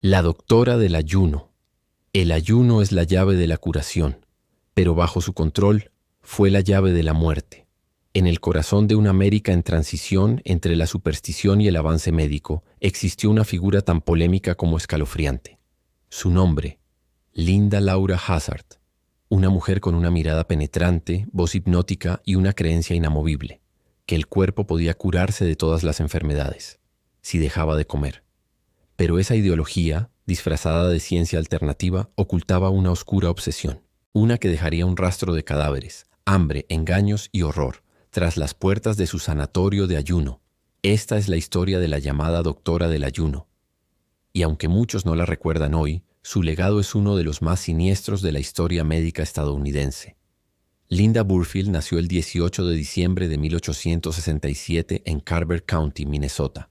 La doctora del ayuno. El ayuno es la llave de la curación, pero bajo su control fue la llave de la muerte. En el corazón de una América en transición entre la superstición y el avance médico, existió una figura tan polémica como escalofriante. Su nombre, Linda Laura Hazzard, una mujer con una mirada penetrante, voz hipnótica y una creencia inamovible, que el cuerpo podía curarse de todas las enfermedades, si dejaba de comer. Pero esa ideología, disfrazada de ciencia alternativa, ocultaba una oscura obsesión, una que dejaría un rastro de cadáveres, hambre, engaños y horror, tras las puertas de su sanatorio de ayuno. Esta es la historia de la llamada doctora del ayuno. Y aunque muchos no la recuerdan hoy, su legado es uno de los más siniestros de la historia médica estadounidense. Linda Burfield nació el 18 de diciembre de 1867 en Carver County, Minnesota.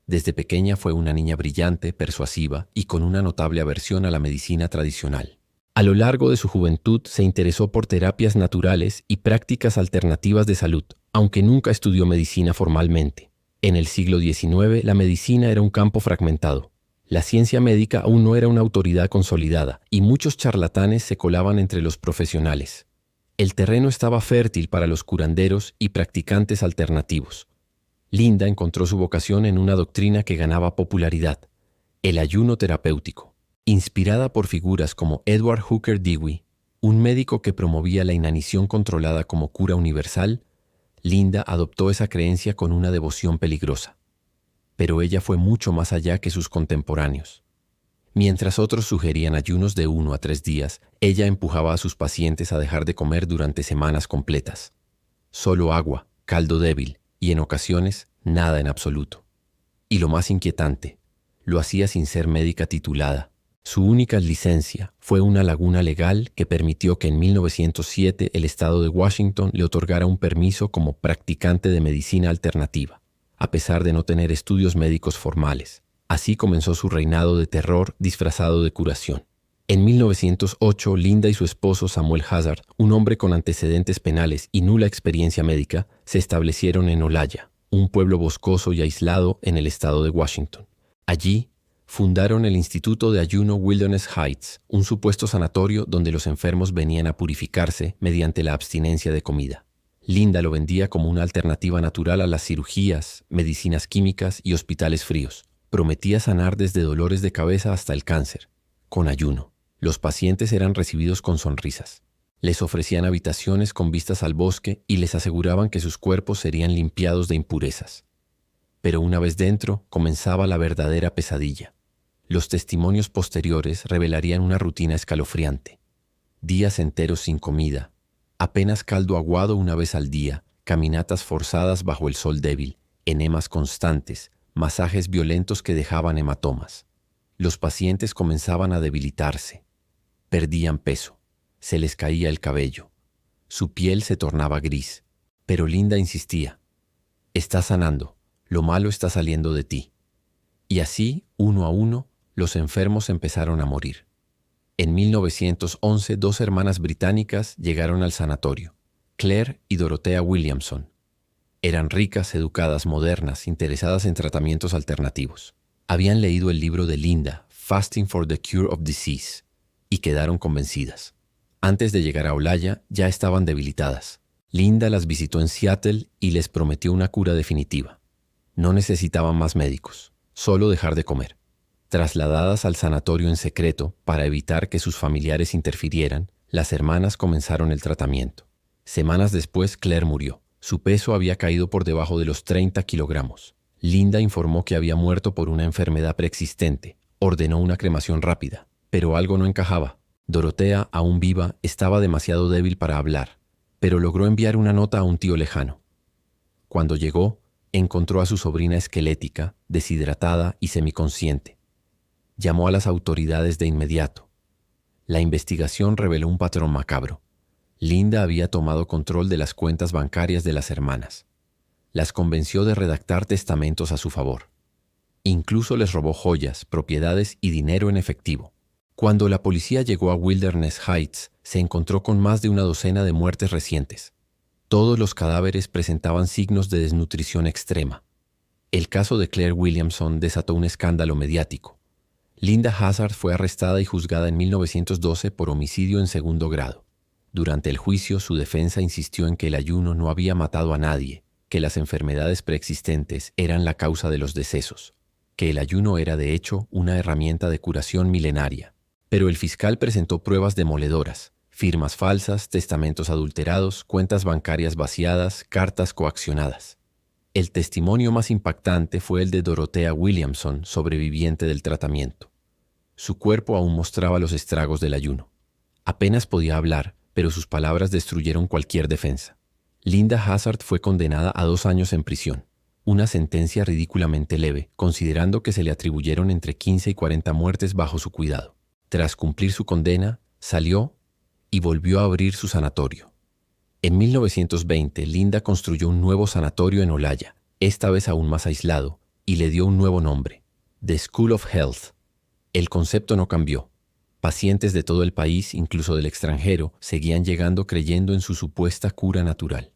Desde pequeña fue una niña brillante, persuasiva y con una notable aversión a la medicina tradicional. A lo largo de su juventud se interesó por terapias naturales y prácticas alternativas de salud, aunque nunca estudió medicina formalmente. En el siglo XIX, la medicina era un campo fragmentado. La ciencia médica aún no era una autoridad consolidada y muchos charlatanes se colaban entre los profesionales. El terreno estaba fértil para los curanderos y practicantes alternativos. Linda encontró su vocación en una doctrina que ganaba popularidad, el ayuno terapéutico. Inspirada por figuras como Edward Hooker Dewey, un médico que promovía la inanición controlada como cura universal, Linda adoptó esa creencia con una devoción peligrosa. Pero ella fue mucho más allá que sus contemporáneos. Mientras otros sugerían ayunos de 1 a 3 días, ella empujaba a sus pacientes a dejar de comer durante semanas completas. Solo agua, caldo débil y en ocasiones nada en absoluto. Y lo más inquietante, lo hacía sin ser médica titulada. Su única licencia fue una laguna legal que permitió que en 1907 el estado de Washington le otorgara un permiso como practicante de medicina alternativa, a pesar de no tener estudios médicos formales. Así comenzó su reinado de terror disfrazado de curación. En 1908, Linda y su esposo Samuel Hazzard, un hombre con antecedentes penales y nula experiencia médica, se establecieron en Olaya, un pueblo boscoso y aislado en el estado de Washington. Allí, fundaron el Instituto de Ayuno Wilderness Heights, un supuesto sanatorio donde los enfermos venían a purificarse mediante la abstinencia de comida. Linda lo vendía como una alternativa natural a las cirugías, medicinas químicas y hospitales fríos. Prometía sanar desde dolores de cabeza hasta el cáncer, con ayuno. Los pacientes eran recibidos con sonrisas. Les ofrecían habitaciones con vistas al bosque y les aseguraban que sus cuerpos serían limpiados de impurezas. Pero una vez dentro, comenzaba la verdadera pesadilla. Los testimonios posteriores revelarían una rutina escalofriante. Días enteros sin comida, apenas caldo aguado una vez al día, caminatas forzadas bajo el sol débil, enemas constantes, masajes violentos que dejaban hematomas. Los pacientes comenzaban a debilitarse. Perdían peso, se les caía el cabello, su piel se tornaba gris. Pero Linda insistía: «Estás sanando, lo malo está saliendo de ti». Y así, uno a uno, los enfermos empezaron a morir. En 1911, 2 hermanas británicas llegaron al sanatorio, Claire y Dorothea Williamson. Eran ricas, educadas, modernas, interesadas en tratamientos alternativos. Habían leído el libro de Linda, Fasting for the Cure of Disease, y quedaron convencidas. Antes de llegar a Olaya, ya estaban debilitadas. Linda las visitó en Seattle y les prometió una cura definitiva. No necesitaban más médicos, solo dejar de comer. Trasladadas al sanatorio en secreto para evitar que sus familiares interfirieran, las hermanas comenzaron el tratamiento. Semanas después, Claire murió. Su peso había caído por debajo de los 30 kilogramos. Linda informó que había muerto por una enfermedad preexistente. Ordenó una cremación rápida, pero algo no encajaba. Dorothea, aún viva, estaba demasiado débil para hablar, pero logró enviar una nota a un tío lejano. Cuando llegó, encontró a su sobrina esquelética, deshidratada y semiconsciente. Llamó a las autoridades de inmediato. La investigación reveló un patrón macabro. Linda había tomado control de las cuentas bancarias de las hermanas. Las convenció de redactar testamentos a su favor. Incluso les robó joyas, propiedades y dinero en efectivo. Cuando la policía llegó a Wilderness Heights, se encontró con más de una docena de muertes recientes. Todos los cadáveres presentaban signos de desnutrición extrema. El caso de Claire Williamson desató un escándalo mediático. Linda Hazard fue arrestada y juzgada en 1912 por homicidio en segundo grado. Durante el juicio, su defensa insistió en que el ayuno no había matado a nadie, que las enfermedades preexistentes eran la causa de los decesos, que el ayuno era de hecho una herramienta de curación milenaria. Pero el fiscal presentó pruebas demoledoras: firmas falsas, testamentos adulterados, cuentas bancarias vaciadas, cartas coaccionadas. El testimonio más impactante fue el de Dorothea Williamson, sobreviviente del tratamiento. Su cuerpo aún mostraba los estragos del ayuno. Apenas podía hablar, pero sus palabras destruyeron cualquier defensa. Linda Hazard fue condenada a 2 años en prisión, una sentencia ridículamente leve, considerando que se le atribuyeron entre 15 y 40 muertes bajo su cuidado. Tras cumplir su condena, salió y volvió a abrir su sanatorio. En 1920, Linda construyó un nuevo sanatorio en Olaya, esta vez aún más aislado, y le dio un nuevo nombre: The School of Health. El concepto no cambió. Pacientes de todo el país, incluso del extranjero, seguían llegando creyendo en su supuesta cura natural.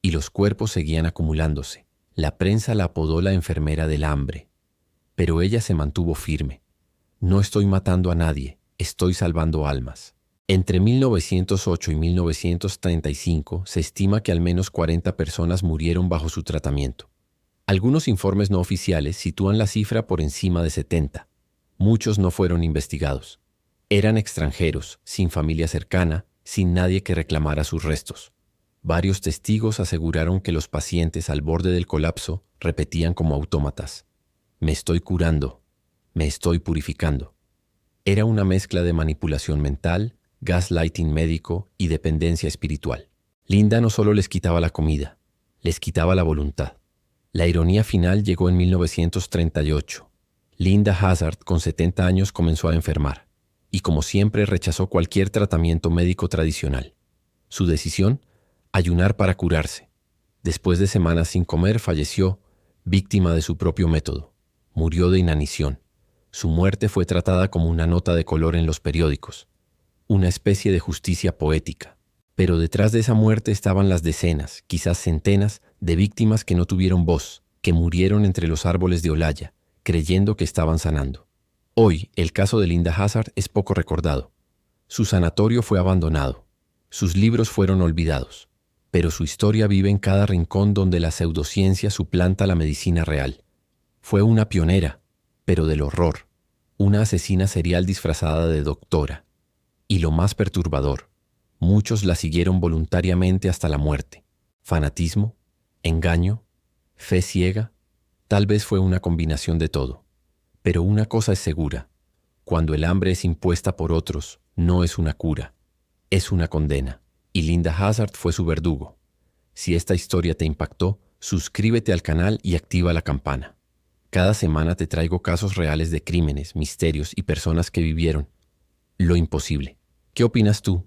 Y los cuerpos seguían acumulándose. La prensa la apodó la enfermera del hambre. Pero ella se mantuvo firme. No estoy matando a nadie, estoy salvando almas. Entre 1908 y 1935 se estima que al menos 40 personas murieron bajo su tratamiento. Algunos informes no oficiales sitúan la cifra por encima de 70. Muchos no fueron investigados. Eran extranjeros, sin familia cercana, sin nadie que reclamara sus restos. Varios testigos aseguraron que los pacientes al borde del colapso repetían como autómatas: me estoy curando, me estoy purificando. Era una mezcla de manipulación mental, gaslighting médico y dependencia espiritual. Linda no solo les quitaba la comida, les quitaba la voluntad. La ironía final llegó en 1938. Linda Hazard, con 70 años, comenzó a enfermar, y como siempre rechazó cualquier tratamiento médico tradicional. Su decisión: ayunar para curarse. Después de semanas sin comer, falleció, víctima de su propio método. Murió de inanición. Su muerte fue tratada como una nota de color en los periódicos, una especie de justicia poética. Pero detrás de esa muerte estaban las decenas, quizás centenas, de víctimas que no tuvieron voz, que murieron entre los árboles de Olaya, creyendo que estaban sanando. Hoy, el caso de Linda Hazard es poco recordado. Su sanatorio fue abandonado. Sus libros fueron olvidados. Pero su historia vive en cada rincón donde la pseudociencia suplanta la medicina real. Fue una pionera, pero del horror. Una asesina serial disfrazada de doctora. Y lo más perturbador: muchos la siguieron voluntariamente hasta la muerte. ¿Fanatismo? ¿Engaño? ¿Fe ciega? Tal vez fue una combinación de todo. Pero una cosa es segura: cuando el hambre es impuesta por otros, no es una cura, es una condena. Y Linda Hazard fue su verdugo. Si esta historia te impactó, suscríbete al canal y activa la campana. Cada semana te traigo casos reales de crímenes, misterios y personas que vivieron lo imposible. ¿Qué opinas tú?